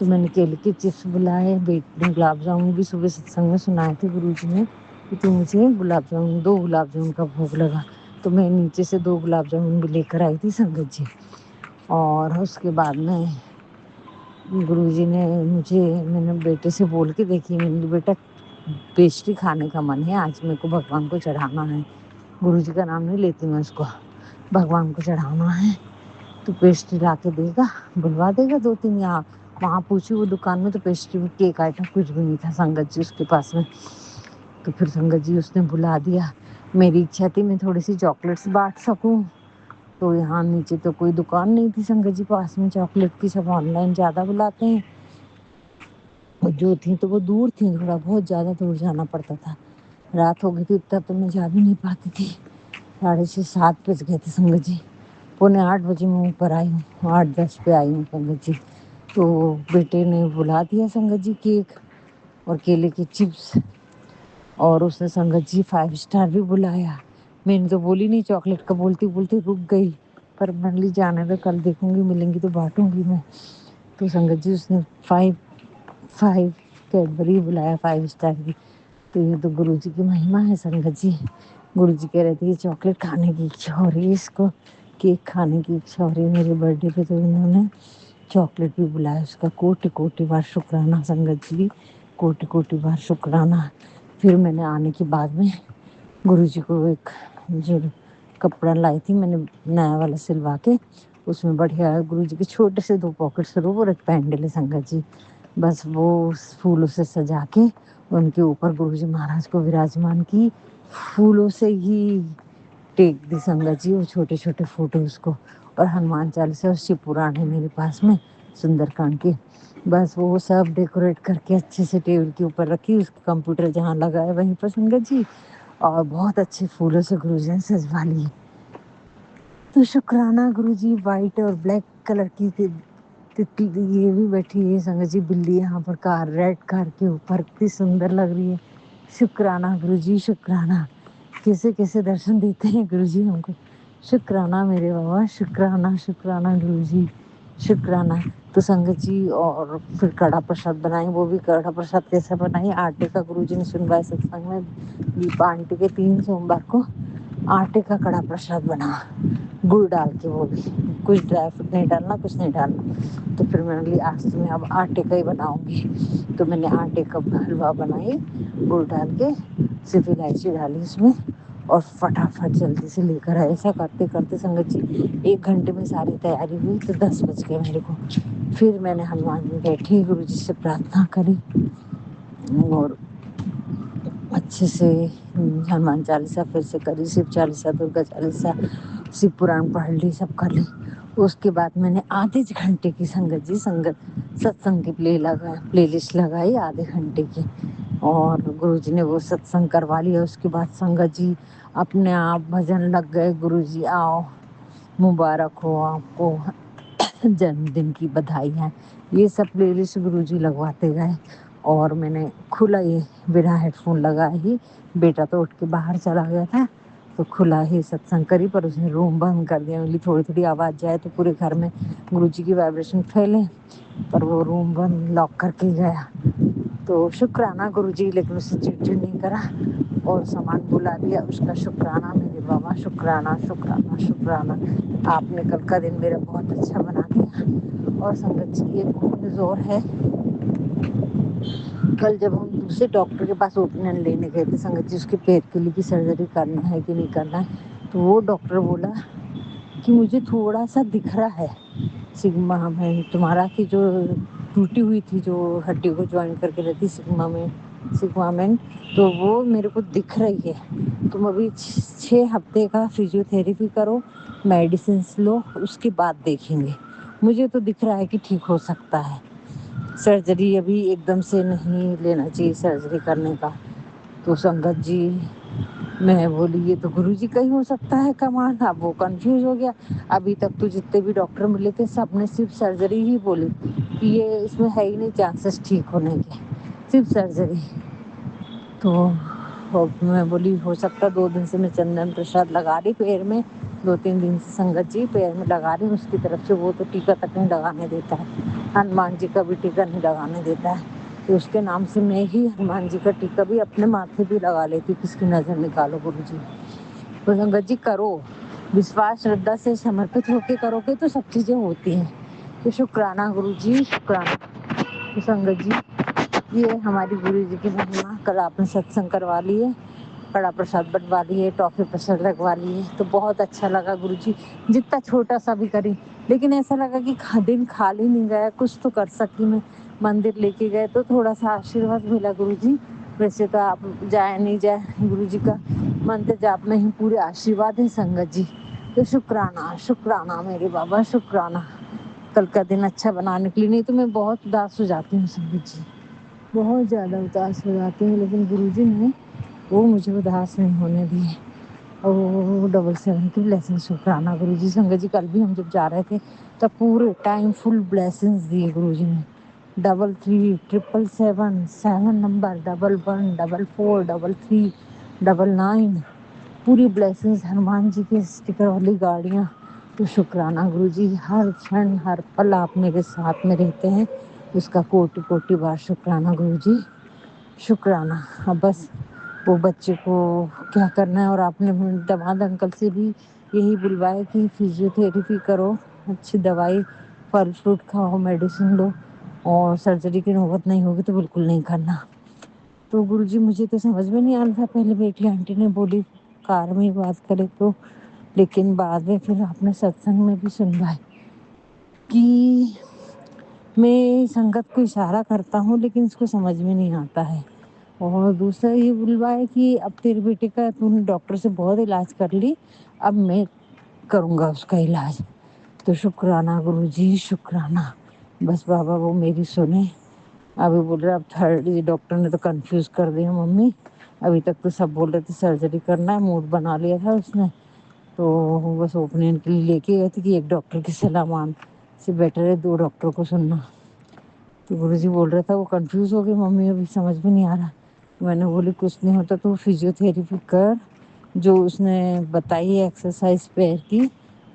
تو میں نے کیلے کے چپس بلائے، گلاب جامن بھی صبح ستسنگ میں سنائے تھے گرو جی نے کہ تو مجھے گلاب جامن 2 گلاب جامن کا بھوگ لگا، تو میں نیچے سے 2 گلاب جامن بھی لے کر آئی تھی سنگت جی۔ اور اس کے بعد میں گرو جی نے میں نے بیٹے سے بول کے دیکھی، میں نے بیٹا پیسٹری کھانے کا من ہے آج، میرے کو بھگوان کو چڑھانا ہے، گرو جی کا نام نہیں لیتی میں اس کو، بھگوان کو چڑھانا ہے تو پیسٹری لا کے دے گا، بلوا دے گا 2-3 یہاں وہاں پوچھی وہ دکان میں تو پیسٹری کیک آئٹم کچھ بھی نہیں تھا سنگت جی اس کے پاس میں۔ تو پھر سنگت جی اس نے بلا دیا، میری اچھا تھی میں تھوڑی سی چاکلیٹس بانٹ سکوں، تو یہاں نیچے تو کوئی دکان نہیں تھی سنگت جی پاس میں چاکلیٹ کی، سب آن لائن زیادہ بلاتے ہیں، اور جو تھی تو وہ دور تھی، تھوڑا بہت زیادہ دور جانا پڑتا تھا، رات ہو گئی تھی اتنا تو میں جا بھی نہیں پاتی تھی، 6:30-7 بج گئے تھے سنگت جی، 7:45 بجے میں اوپر آئی ہوں، 8:10 پہ آئی ہوں سنگت جی۔ تو بیٹے نے بلا دیا سنگت جی کیک اور کیلے کے چپس، اور اس نے سنگت جی 5 اسٹار بھی بلایا، میں نے تو بولی نہیں چاکلیٹ کا، بولتی بولتی رک گئی، پر میں نے لی جانے دو کل دیکھوں گی ملیں گی تو بانٹوں گی میں۔ تو سنگت جی اس نے 5 کیڈبری بلایا 5 اسٹار کی، تو یہ تو گرو جی کی مہما ہے سنگت جی، گرو جی کہہ رہے تھے یہ چاکلیٹ کھانے کی اچھا ہو رہی ہے اس کو، کیک کھانے کی اچھا ہو رہی ہے، میرے برتھ ڈے پہ تو انہوں نے چاکلیٹ بھی بلایا، اس کا کوٹی کوٹی بار شکرانہ سنگت جی، کوٹی کوٹی بار شکرانہ۔ پھر میں نے آنے کے بعد میں گرو جی کو ایک جو کپڑا لائی تھی میں نے نیا والا سلوا کے، اس میں بڑھیا گرو جی کے چھوٹے سے 2 پاکٹس اور ایک پینڈل ہے سنگت جی، بس وہ پھولوں سے سجا کے ان کے اوپر گرو جی مہاراج کو وراجمان کی، پھولوں سے ہی ٹیک دی سنگت جی وہ چھوٹے چھوٹے فوٹوز کو، اور ہنومان چالیسا اور شیو پران ہے میرے پاس میں سندر کانڈ کی، بس وہ سب ڈیکوریٹ کر کے اچھے سے ٹیبل کے اوپر رکھی، اس کا کمپیوٹر جہاں لگا ہے وہیں پر سنگت جی، اور بہت اچھے پھولوں سے گرو جی نے سجوا لی۔ تو شکرانہ گرو جی، وائٹ اور بلیک کلر کی یہ بھی بیٹھی ہے سنگت جی بلی یہاں پر ریڈ کار کے اوپر، اتنی سندر لگ رہی ہے، شکرانہ گرو جی شکرانہ، کیسے کیسے درشن دیتے ہیں گرو جی ہم کو، شکرانہ میرے بابا، شکرانہ شکرانہ گرو جی شکرانہ۔ تو سنگت جی اور پھر کڑا پرساد بنائی، وہ بھی کڑا پرساد کیسا بنائی، آٹے کا، گرو جی نے سنوایا ستسنگ میں، دیپا آنٹی کے 3 سوموار کو آٹے کا کڑا پرساد بنا، گڑ ڈال کے، وہ بھی کچھ ڈرائی فروٹ نہیں ڈالنا، کچھ نہیں ڈالنا، تو پھر میں نے بولی آج تو میں اب آٹے کا ہی بناؤں گی، تو میں نے آٹے کا حلوہ بنائی گڑ ڈال کے، صرف الائچی ڈالی اس میں، اور فٹافٹ جلدی سے لے کر آئے، ایسا کرتے کرتے سنگت جی 1 گھنٹے میں ساری تیاری ہوئی، تو 10 بج گئے میرے کو، پھر میں نے ہنومان جی بیٹھی گرو جی سے پرارتھنا کری، اور اچھے سے ہنومان چالیسا پھر سے کری، شیو چالیسا، درگا چالیسا، شیو پران پڑھ لی، سب کر لی۔ اس کے بعد میں نے آدھے گھنٹے کی سنگت جی ستسنگ کی پلے لسٹ لگائی آدھے گھنٹے کی، اور گرو جی نے وہ ستسنگ کروا لیا۔ اس کے بعد سنگت جی اپنے آپ بھجن لگ گئے، گرو جی آؤ مبارک ہو آپ کو، جنم دن کی بدھائی ہے، یہ سب پلے لسٹ گرو جی لگواتے گئے، اور میں نے کھلا یہ بنا ہیڈ فون لگائے ہی، بیٹا تو اٹھ کے باہر چلا گیا تھا تو کھلا ہی ستسنگ کری، پر اس نے روم بند کر دیا، بولی تھوڑی تھوڑی آواز جائے تو پورے گھر میں گرو جی کی وائبریشن پھیلے، پر وہ روم بند لاک کر کے گیا۔ تو شکرانہ گرو جی، لیکن اس سے چڑ نہیں کرا اور سامان بلا دیا، اس کا شکرانہ میرے بابا، شکرانہ شکرانہ شکرانہ، آپ نے کل کا دن میرا بہت اچھا بنا دیا۔ اور سنگت جی ایک نیوز اور ہے، کل جب ہم دوسرے ڈاکٹر کے پاس اوپینین لینے گئے تھے سنگت جی، اس کے پیٹ کے لیے کی سرجری کرنا ہے کہ نہیں کرنا ہے، تو وہ ڈاکٹر بولا کہ مجھے تھوڑا سا دکھ رہا ہے سگما میں تمہارا کی جو ٹوٹی ہوئی تھی، جو ہڈی کو جوائن کر کے رہتی سگما میں، تو وہ میرے کو دکھ رہی ہے، تم ابھی 6 ہفتے کا فزیو تھراپی کرو، میڈیسنس لو، اس کے بعد دیکھیں گے، مجھے تو دکھ رہا ہے کہ ٹھیک ہو سکتا ہے، سرجری ابھی ایک دم سے نہیں لینا چاہیے سرجری کرنے کا۔ تو سنگت جی میں بولی یہ تو گرو جی کا ہی ہو سکتا ہے کمال، اب وہ کنفیوز ہو گیا، ابھی تک تو جتنے بھی ڈاکٹر ملے تھے سب نے صرف سرجری ہی بولی کہ یہ اس میں ہے ہی نہیں چانسز ٹھیک ہونے کے، صرف سرجری۔ تو میں بولی ہو سکتا 2 دن سے میں چندن پرساد لگا رہی پیر میں، 2-3 دن سے سنگت جی پیر میں لگا رہی ہوں اس کی طرف سے، وہ تو ٹیکا تک نہیں لگانے دیتا ہے، ہنومان جی کا بھی ٹیکا نہیں لگانے دیتا ہے، تو اس کے نام سے میں ہی ہنومان جی کا ٹیکا بھی اپنے ماتھے بھی لگا لیتی ہوں، کس کی نظر نکالو گرو جی۔ تو سنگت جی کرو، وشواس شردھا سے سمرپت ہو کے کرو گے تو سب چیزیں ہوتی ہیں، تو شکرانہ گرو جی، شکرانہ۔ تو سنگت جی یہ ہماری گرو جی کی مہما، کل آپ نے ستسنگ کروا لیے، کڑا پرساد بنوا لیے، ٹافی پرساد لگوا لیے، تو بہت اچھا لگا گرو جی، جتنا چھوٹا سا بھی کری، لیکن ایسا لگا کہ دن خالی نہیں گیا، کچھ تو کر سکی میں، مندر لے کے گئے تو تھوڑا سا آشیرواد ملا گرو جی، ویسے تو آپ جائے نہیں جائے گرو جی کا مندر جاپ میں ہی پورے آشیرواد ہے سنگت جی، تو شکرانہ شکرانہ میرے بابا، شکرانہ کل کا دن اچھا بنانے کے لیے، نہیں تو میں بہت اداس ہو جاتی ہوں سنگت جی، بہت زیادہ اداس ہو جاتی ہوں، لیکن گرو جی نے وہ مجھے اداس نہیں ہونے دیے، اور وہ 777 کی بلیسنگ، شکرانہ گرو جی۔ سنگت جی کل بھی ہم جب جا رہے تھے تب پورے ٹائم فل بلیسنگز دیے گرو جی نے، 33 777 7 نمبر 11 44 33 99 پوری بلیسنگز، ہنومان جی کے اسٹیکر والی گاڑیاں، تو شکرانہ گرو جی، ہر چھن ہر پل آپ میرے ساتھ میں رہتے ہیں، اس کا کوٹی کوٹی بار شکرانہ گرو جی، شکرانہ۔ اب بس وہ بچے کو کیا کرنا ہے، اور آپ نے دماد انکل سے بھی یہی بلوایا کہ فزیو تھراپی کرو، اچھی دوائی پھل فروٹ کھاؤ، میڈیسن لو، اور سرجری کی نوبت نہیں ہوگی تو بالکل نہیں کرنا۔ تو گرو جی مجھے تو سمجھ میں نہیں آ رہا تھا، پہلے بیٹی آنٹی نے بولی کار میں بات کرے تو، لیکن بعد میں پھر آپ نے ستسنگ میں بھی سنوائی کہ میں سنگت کو اشارہ کرتا ہوں لیکن اس کو سمجھ میں نہیں آتا ہے، اور دوسرا یہ بلوایا کہ اب تیرے بیٹے کا تو نے ڈاکٹر سے بہت علاج کر لی، اب میں کروں گا اس کا علاج، تو شکرانہ گرو جی، شکرانہ۔ بس بابا وہ میری سنیں، ابھی بول رہے اب تھرڈ ڈاکٹر نے تو کنفیوز کر دیا ممی، ابھی تک تو سب بول رہے تھے سرجری کرنا ہے، موڈ بنا لیا تھا اس نے، تو بس اوپنین کے لیے لے کے گئے تھے کہ ایک ڈاکٹر کی صلاح مان سے بیٹر ہے 2 ڈاکٹر کو سننا، تو گرو جی بول رہا تھا وہ کنفیوز ہو گئی ممی، ابھی سمجھ میں نہیں آ رہا، میں نے بولی کچھ نہیں ہوتا تو فزیو تھراپی کر، جو اس نے بتائی ہے ایکسرسائز پیر کی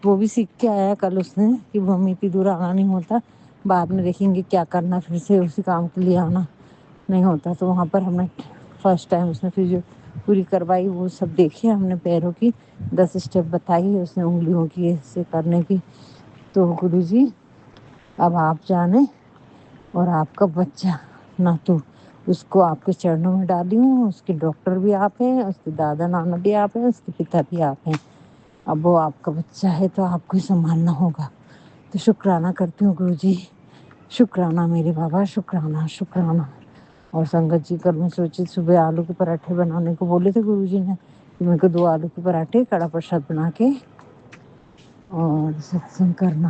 وہ بھی سیکھ کے آیا کل اس نے، کہ ممی اتنی دور آنا نہیں ہوتا، بعد میں دیکھیں گے کیا کرنا، پھر سے اسی کام کے لیے آنا نہیں ہوتا، تو وہاں پر ہم نے فرسٹ ٹائم اس نے فزیو پوری کروائی، وہ سب دیکھے ہم نے، پیروں کی 10 اسٹیپ بتائی اس نے، انگلیوں کی ایسے کرنے کی، تو گرو جی اب آپ جانے اور آپ کا بچہ نہ تو اس کو آپ کے چرنوں میں ڈالی ہوں، اس کے ڈاکٹر بھی آپ ہیں، اس کے دادا نانا بھی آپ ہیں، اس کے پتا بھی آپ ہیں، اب وہ آپ کا بچہ ہے تو آپ کو ہی سنبھالنا ہوگا، تو شکرانہ کرتی ہوں گرو جی، شکرانہ میرے بابا، شکرانہ شکرانہ۔ اور سنگت جی کل میں سوچی صبح آلو کے پراٹھے بنانے کو بولے تھے گرو جی نے، کہ میرے کو 2 آلو کے پراٹھے کڑا پرساد بنا کے اور ستسنگ کرنا،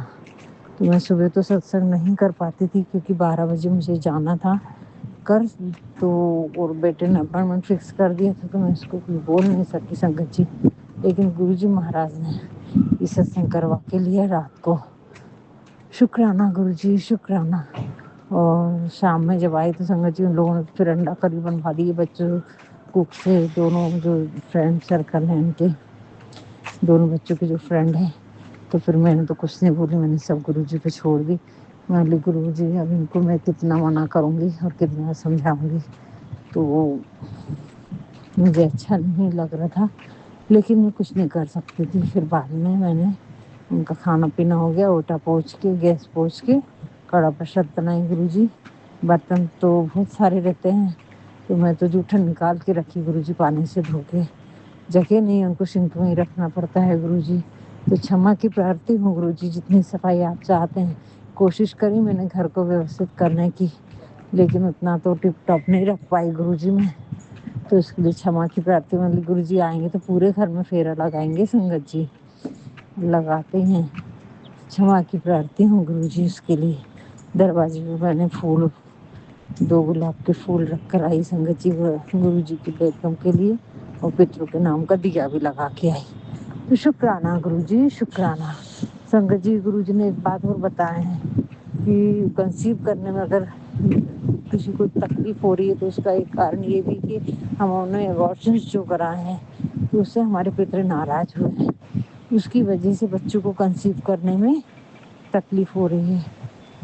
تو میں صبح تو ستسنگ نہیں کر پاتی تھی کیونکہ 12 بجے مجھے جانا تھا تو، اور بیٹے نے اپائنٹمنٹ فکس کر دیا تھا تو میں اس کو کچھ بول نہیں سکی سنگت جی، لیکن گرو جی مہاراج نے یہ ستسنگ کروا کے لیا رات کو، شکرانہ گرو جی، شکرانہ۔ اور شام میں جب آئی تو سنگت جی ان لوگوں نے پھر انڈا کری بنوا دی بچوں کوک سے، دونوں جو فرینڈ سرکل ہیں ان کے، دونوں بچوں کے جو فرینڈ ہیں، تو پھر میں نے تو کچھ نہیں بولی، میں نے سب گرو جی پہ چھوڑ دی، میں بولی گرو جی اب ان کو میں کتنا منع کروں گی اور کتنا سمجھاؤں گی، تو مجھے اچھا نہیں لگ رہا تھا، لیکن میں کچھ نہیں کر سکتی تھی، پھر بعد میں نے ان کا کھانا پینا ہو گیا، اوٹا پوچھ کے گیس پوچھ کے کڑا پرساد بنائی گرو جی، برتن تو بہت سارے رہتے ہیں، تو میں تو جوٹھن نکال کے رکھی گرو جی پانی سے دھو کے، جگہ نہیں ان کو سنک میں ہی رکھنا پڑتا ہے گرو جی، تو چھما کی پرارتی ہوں گرو جی، جتنی صفائی آپ چاہتے ہیں کوشش کری میں نے گھر کو ویوستھت کرنے کی، لیکن اتنا تو ٹپ ٹاپ نہیں رکھ پائی گرو جی میں، تو اس کے لیے چھما کی پرارتی میں گرو جی آئیں گے تو پورے گھر میں پھیرا لگائیں گے سنگت جی، لگاتے ہیں، چھما کی پرارتی ہوں گرو جی اس کے لیے، دروازے میں میں نے پھول 2 گلاب کے پھول رکھ کر آئی سنگت جی گرو جی کے ویلکم کے لیے، اور پتروں کے نام کا دیا بھی لگا کے آئی، تو شکرانہ گرو جی، شکرانہ۔ سنگت جی گرو جی نے ایک بات اور بتائے ہیں کہ کنسیو کرنے میں اگر کسی کو تکلیف ہو رہی ہے تو اس کا ایک کارن یہ بھی کہ ہم انہیں ابارشنس جو کرائے ہیں تو اس سے ہمارے پتر ناراض ہوئے ہیں، اس کی وجہ سے بچوں کو کنسیو کرنے میں تکلیف ہو رہی ہے،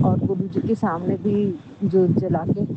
اور گرو جی کے سامنے بھی جوت جلا کے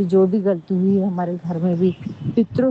جو بھی غلطی ہوئی ہے ہمارے گھر میں بھی، پتروں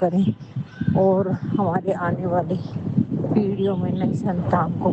کریں، اور ہمارے آنے والے پیڑھیوں میں نئی سنتان کو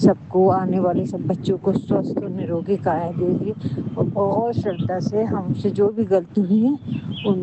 سب کو آنے والے سب بچوں کو سوستھ اور نروگی کایا دے دیے، اور بہت شردھا سے ہم سے جو بھی غلطی ہوئی ہے ان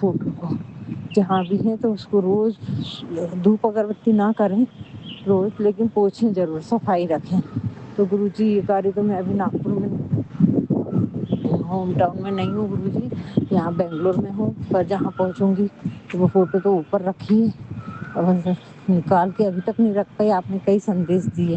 فوٹو کو جہاں بھی ہے تو اس کو روز دھوپ اگربتی نہ کریں روز، لیکن پوچھیں ضرور، صفائی رکھیں۔ تو گرو جی یہ کاریہ تو میں ابھی ناگپور میں ہوم ٹاؤن میں نہیں ہوں گرو جی، یہاں بنگلور میں ہوں، پر جہاں پہنچوں گی تو وہ فوٹو تو اوپر رکھی ہے اور نکال کے ابھی تک نہیں رکھ پائی، آپ نے کئی سندیش دیے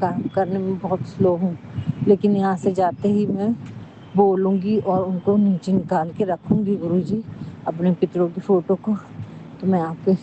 کام کرنے میں بہت سلو ہوں، لیکن یہاں سے جاتے ہی میں بولوں گی اور ان کو نیچے نکال کے رکھوں گی گرو جی اپنے پتروں کی فوٹو کو۔ تو میں آپ کے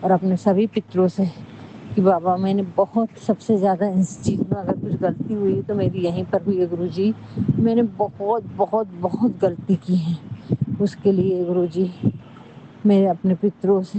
اور اپنے سبھی پتروں سے کہ بابا میں نے بہت سب سے زیادہ اس چیز میں اگر کچھ غلطی ہوئی ہے تو میری یہیں پر ہوئی ہے گرو جی، میں نے بہت بہت بہت غلطی کی ہے، اس کے لیے گرو جی میں اپنے پتروں سے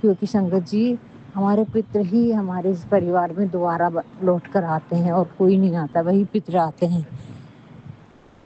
کیونکہ سنگت جی ہمارے پتر ہی ہمارے اس پریوار میں دوبارہ لوٹ کر آتے ہیں اور کوئی نہیں آتا، وہی پتر آتے ہیں۔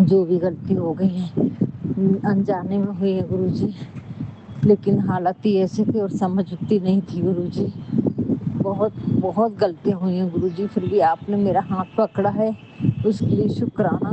جو بھی غلطی ہو گئی ہے انجانے میں ہوئی ہے گرو جی، لیکن حالت ہی ایسے تھی اور سمجھ اتنی نہیں تھی گرو جی، بہت بہت غلطیاں ہوئی ہیں گرو جی، پھر بھی آپ نے میرا ہاتھ پکڑا ہے، اس کے لیے شکرانہ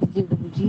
دیجیے گرو جی،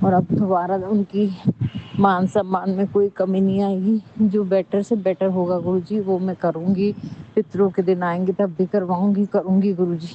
اور اب دوبارہ ان کی مان سمان میں کوئی کمی نہیں آئے گی، جو بیٹر سے بیٹر ہوگا گرو جی وہ میں کروں گی، پتروں کے دن آئیں گے تب بھی کروں گی گرو جی،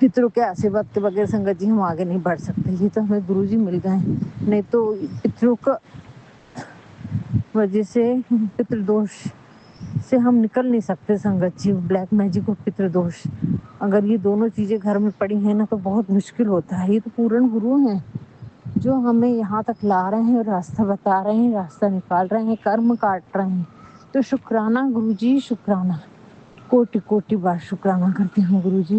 پتروں کے آشیرواد کے بغیر سنگت جی ہم آگے نہیں بڑھ سکتے، یہ تو ہمیں گرو جی مل گئے ہیں، نہیں تو پتروں کا وجہ سے پتر دوش سے ہم نکل نہیں سکتے سنگت جی، بلیک میجک اور پتر دوش اگر یہ دونوں چیزیں گھر میں پڑی ہیں نا تو بہت مشکل ہوتا ہے، یہ تو پورن گرو ہیں جو ہمیں یہاں تک لا رہے ہیں اور راستہ بتا رہے ہیں، راستہ نکال رہے ہیں، کرم کاٹ رہے ہیں، تو شکرانہ گرو جی، شکرانہ کوٹی کوٹی بار شکرانہ کرتی ہوں گرو جی،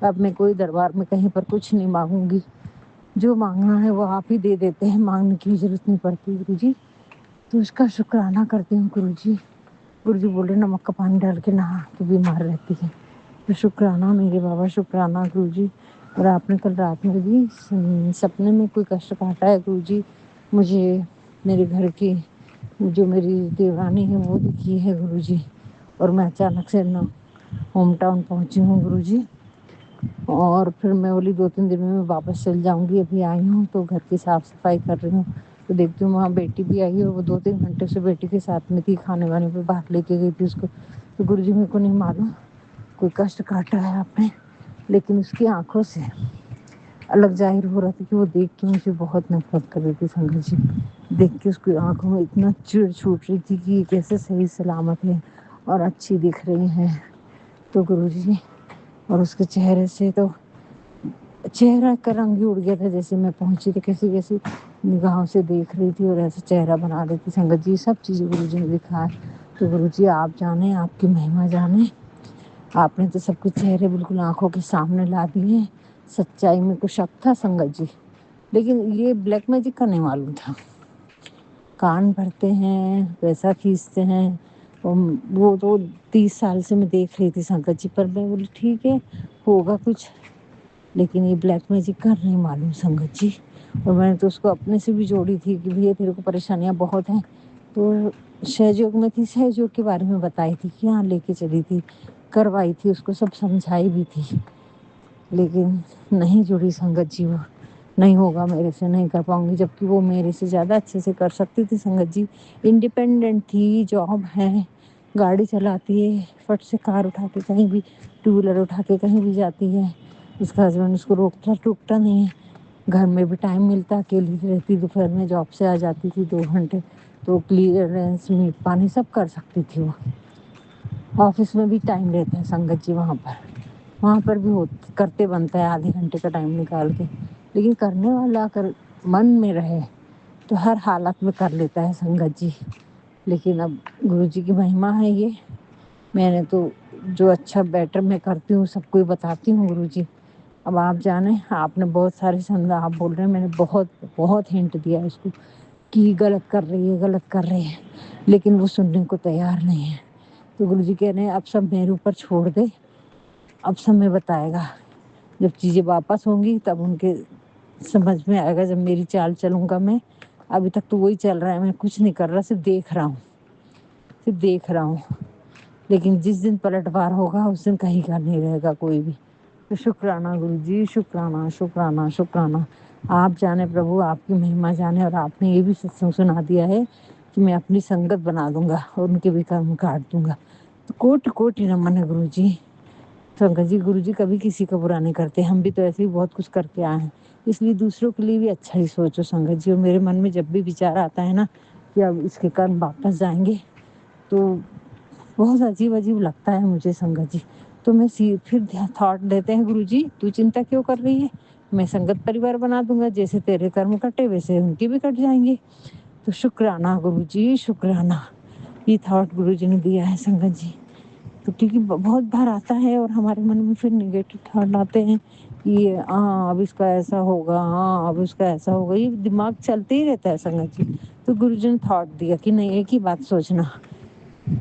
اب میں کوئی دربار میں کہیں پر کچھ نہیں مانگوں گی، جو مانگنا ہے وہ آپ ہی دے دیتے ہیں، مانگنے کی ضرورت نہیں پڑتی گرو جی، تو اس کا شکرانہ کرتی ہوں گرو جی، گرو جی بول رہے نمک کا پانی ڈال کے نہا تو بیمار رہتی ہے، تو شکرانہ میرے بابا، شکرانہ گرو جی، اور آپ نے کل رات میں بھی سپنے میں کوئی کشٹ کاٹا ہے گرو جی، مجھے میرے گھر کی جو میری دیورانی ہے وہ دکھی ہے گرو جی، اور میں اچانک سے ہوم ٹاؤن پہنچی ہوں گرو جی، اور پھر میں بولی 2-3 دن میں واپس چل جاؤں گی، ابھی آئی ہوں تو گھر کی صاف صفائی کر رہی ہوں، تو دیکھتی ہوں وہاں بیٹی بھی آئی ہے، وہ 2-3 گھنٹے سے بیٹی کے ساتھ میں تھی، کھانے وانے پہ باہر لے کے گئی تھی اس کو، تو گرو جی میرے کو نہیں معلوم کوئی کشٹ کاٹا ہے آپ نے، لیکن اس کی آنکھوں سے الگ ظاہر ہو رہا تھا کہ وہ دیکھ کے مجھے بہت نفرت کر رہی تھی سنگت جی، دیکھ کے اس کی آنکھوں میں اتنا چڑ چھوٹ رہی تھی کہ یہ کیسے صحیح سلامت ہے اور اچھی دکھ رہی ہیں، تو گرو جی اور اس کے چہرے سے تو چہرہ کا رنگ ہی اڑ گیا تھا، جیسے میں پہنچی تو کیسی کیسی نگاہوں سے دیکھ رہی تھی اور ایسا چہرہ بنا رہی تھی سنگت جی، سب چیزیں گرو جی نے دکھا ہے، تو گرو جی آپ جانیں، آپ کی مہما جانیں، آپ نے تو سب کچھ چہرے بالکل آنکھوں کے سامنے لا دیے، سچائی میں کچھ شک تھا سنگت جی، لیکن یہ بلیک میجک کا نہیں معلوم تھا، کان بھرتے ہیں، پیسہ کھینچتے ہیں، وہ تو 30 سال سے میں دیکھ رہی تھی سنگت جی، پر میں بولی ٹھیک ہے ہوگا کچھ، لیکن یہ بلیک میجک کا نہیں معلوم سنگت جی، اور میں نے تو اس کو اپنے سے بھی جوڑی تھی کہ بھیا تیرے کو پریشانیاں بہت ہیں، تو سہجوگ میں تھی، سہجوگ کے بارے میں بتائی تھی کہ یہاں لے کے چلی تھی، کروائی تھی، اس کو سب سمجھائی بھی تھی، لیکن نہیں جڑی سنگت جی وہ، نہیں ہوگا میرے سے، نہیں کر پاؤں گی، جبکہ وہ میرے سے زیادہ اچھے سے کر سکتی تھی سنگت جی۔ انڈیپینڈنٹ تھی، جاب ہے، گاڑی چلاتی ہے، فٹ سے کار اٹھا کے کہیں بھی، ٹو ویلر اٹھا کے کہیں بھی جاتی ہے، اس کا ہسبینڈ اس کو روکتا ٹوکتا نہیں ہے، گھر میں بھی ٹائم ملتا، اکیلی رہتی، دوپہر میں جاب سے آ جاتی تھی 2 گھنٹے، تو کلیئرنس میٹ پانی سب کر سکتی تھی وہ۔ آفس میں بھی ٹائم رہتا ہے سنگت جی، وہاں پر بھی کرتے بنتا ہے آدھے گھنٹے کا ٹائم نکال کے، لیکن کرنے والا اگر من میں رہے تو ہر حالت میں کر لیتا ہے سنگت جی۔ لیکن اب گرو جی کی مہما ہے یہ، میں نے تو جو اچھا بیٹر میں کرتی ہوں سب کو بتاتی ہوں گرو جی۔ اب آپ جانیں، آپ نے بہت سارے سمجھا، آپ بول رہے ہیں، میں نے بہت ہنٹ دیا اس کو کہ غلط کر رہی ہے، غلط کر رہی ہے، لیکن وہ سننے کو تیار نہیں ہے۔ تو گرو جی کہہ رہے ہیں اب سب میرے اوپر چھوڑ دے، اب سمے بتائے گا، جب چیزیں واپس ہوں گی تب ان کے سمجھ میں آئے گا، جب میری چال چلوں گا میں۔ ابھی تک تو وہی چل رہا ہے، میں کچھ نہیں کر رہا، صرف دیکھ رہا ہوں، لیکن جس دن پلٹوار ہوگا اس دن کہیں کا نہیں رہے گا کوئی بھی۔ تو شکرانہ گرو جی، شکرانہ شکرانہ شکرانہ۔ آپ جانے پربھو، آپ کی مہما جانے، اور آپ نے یہ بھی ستسنگ سنا دیا ہے کہ میں اپنی سنگت بنا دوں گا اور ان کے بھی کرم کاٹ دوں گا، تو کوٹی کوٹی نمن ہے گرو جی۔ سنگت جی، گرو جی کبھی کسی کا برا نہیں کرتے، ہم بھی تو ایسے ہی بہت کچھ کر کے آئے ہیں، اس لیے دوسروں کے لیے بھی اچھا ہی سوچو سنگت جی۔ اور میرے من میں جب بھی وچار آتا ہے نا کہ اب اس کے کرم واپس جائیں گے، تو بہت عجیب عجیب لگتا ہے مجھے سنگت جی۔ تو میں پھر تھاٹ دیتے ہیں گرو جی تو چنتا کیوں کر رہی ہے، میں سنگت پریوار بنا دوں گا، جیسے تیرے کرم کٹے ویسے ان کے بھی کٹ جائیں گے۔ تو شکرانہ گرو جی، شکرانہ، یہ تھاٹ گرو جی نے دیا ہے سنگت جی۔ تو کیونکہ بہت بار آتا ہے اور ہمارے من میں پھر نگیٹو تھاٹ آتے ہیں کہ ہاں اب اس کا ایسا ہوگا، ہاں اب اس کا ایسا ہوگا، یہ دماغ چلتے ہی رہتا ہے سنگت جی۔ تو گرو جی نے تھاٹ دیا کہ نہیں، ایک ہی بات سوچنا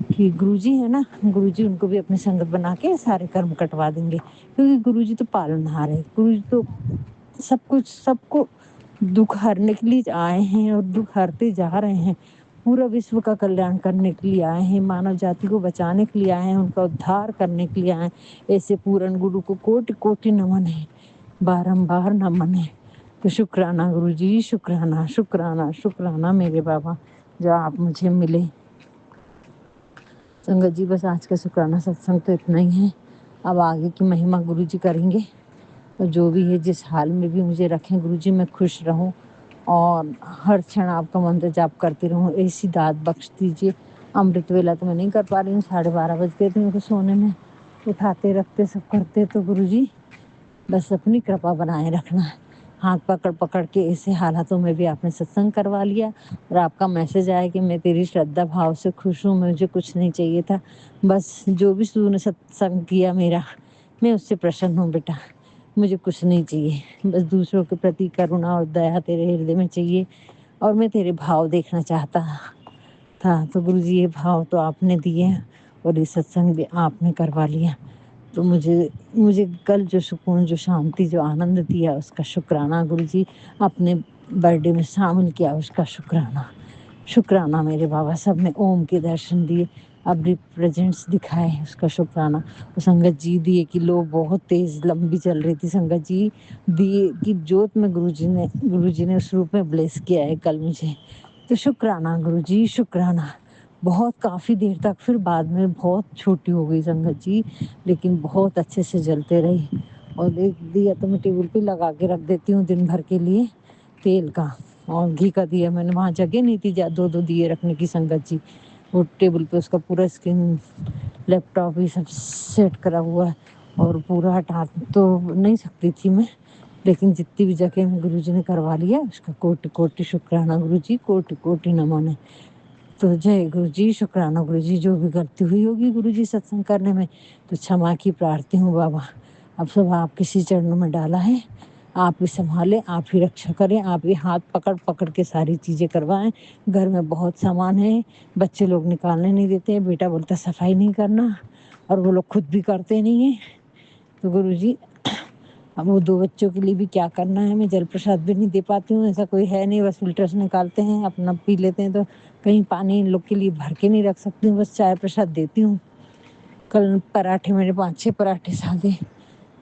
کہ گرو جی ہے نا، گرو جی ان کو بھی اپنی سنگت بنا کے سارے کرم کٹوا دیں گے، کیونکہ گرو جی تو پالنہار ہے، گرو جی تو سب کو دکھ ہرنے کے لیے آئے ہیں اور دکھ ہرتے جا رہے ہیں، پورا وشو کا کلیان کرنے کے لیے آئے ہیں، مانو جاتی کو بچانے کے لیے آئے ہیں، ان کا ادھار کرنے کے لیے آئے ہیں۔ ایسے پورن گرو کو کوٹی کوٹی نمن ہے، بارمبار نمن ہے۔ تو شکرانہ گرو جی، شکرانہ شکرانہ شکرانہ میرے بابا، جو آپ مجھے ملے۔ سنگت جی بس آج کا شکرانہ ستسنگ تو اتنا ہی ہے، اب آگے کی مہما گرو جی کریں گے، اور جو بھی ہے جس حال میں بھی مجھے رکھیں گرو جی، میں خوش رہوں اور ہر چھن آپ کا منتر جاپ کرتی رہوں، ایسی داد بخش دیجیے۔ امرت ویلا تو میں نہیں کر پا رہی ہوں، 12:30 بج گئے تھے میرے کو سونے میں، اٹھاتے رکھتے سب کرتے، تو گرو جی بس اپنی کرپا بنائے رکھنا، ہاتھ پکڑ پکڑ کے ایسے حالاتوں میں بھی آپ نے ستسنگ کروا لیا، اور آپ کا میسج آیا کہ میں تیری شردھا بھاؤ سے خوش ہوں، مجھے کچھ نہیں چاہیے تھا، بس جو بھی تو نے ستسنگ کیا میرا، میں اس سے پرسن ہوں بیٹا، مجھے کچھ نہیں چاہیے، بس دوسروں کے پرتی کرنا اور دیا تیرے ہردے میں چاہیے، اور میں تیرے بھاؤ دیکھنا چاہتا تھا۔ تو گرو جی یہ بھاؤ تو آپ نے دیے، اور یہ ستسنگ بھی آپ نے کروا لیا، تو مجھے کل جو سکون، جو شانتی، جو آنند دیا، اس کا شکرانہ گرو جی، اپنے برتھ ڈے میں شامل کیا، اس کا شکرانہ، شکرانہ میرے بابا، سب نے اوم کے درشن دیے، اب ریپریزنٹس دکھائے، اس کا شکرانہ۔ سنگت جی دیے کی لو بہت تیز لمبی چل رہی تھی، سنگت جی دیے کی جوت میں گرو جی نے اس روپ میں بلیس کیا ہے کل مجھے، تو شکرانہ گرو جی، شکرانہ۔ بہت کافی دیر تک، پھر بعد میں بہت چھوٹی ہو گئی سنگت جی، لیکن بہت اچھے سے جلتے رہی، اور ایک دیا تو میں ٹیبل پہ لگا کے رکھ دیتی ہوں دن بھر کے لیے تیل کا، اور گھی کا دیا میں نے وہاں جگہ نہیں تھی 2 دیے رکھنے کی سنگت جی، وہ ٹیبل پہ اس کا پورا اسکرین، لیپ ٹاپ یہ سب سیٹ کرا ہوا ہے، اور پورا ہٹا تو نہیں سکتی تھی میں، لیکن جتنی بھی جگہ میں گرو جی نے کروا لیا، اس کا کوٹی کوٹی شکرانہ گرو جی، کوٹی کوٹی نمن ہے۔ تو جے گرو جی، شکرانہ گرو جی، جو بھی غلطی ہوئی ہوگی گرو جی ستسنگ کرنے میں تو چھما کی پرارتی ہوں بابا، اب سب آپ کسی چرنوں میں ڈالا ہے، آپ ہی سنبھالیں، آپ ہی رکشا کریں، آپ ہی ہاتھ پکڑ پکڑ کے ساری چیزیں کروائیں، گھر میں بہت سامان ہے، بچے لوگ نکالنے نہیں دیتے، بیٹا بولتا صفائی نہیں کرنا، اور وہ لوگ خود بھی کرتے نہیں ہیں، تو گرو جی اب وہ 2 بچوں کے لیے بھی کیا کرنا ہے، میں جل پرساد بھی نہیں دے پاتی ہوں، ایسا کوئی ہے نہیں، بس فلٹر سے نکالتے ہیں اپنا پی لیتے ہیں، تو کہیں پانی ان لوگ کے لیے بھر کے نہیں رکھ سکتی ہوں، بس چائے پرساد دیتی ہوں۔ کل پراٹھے، میں نے 5-6 پراٹھے سادے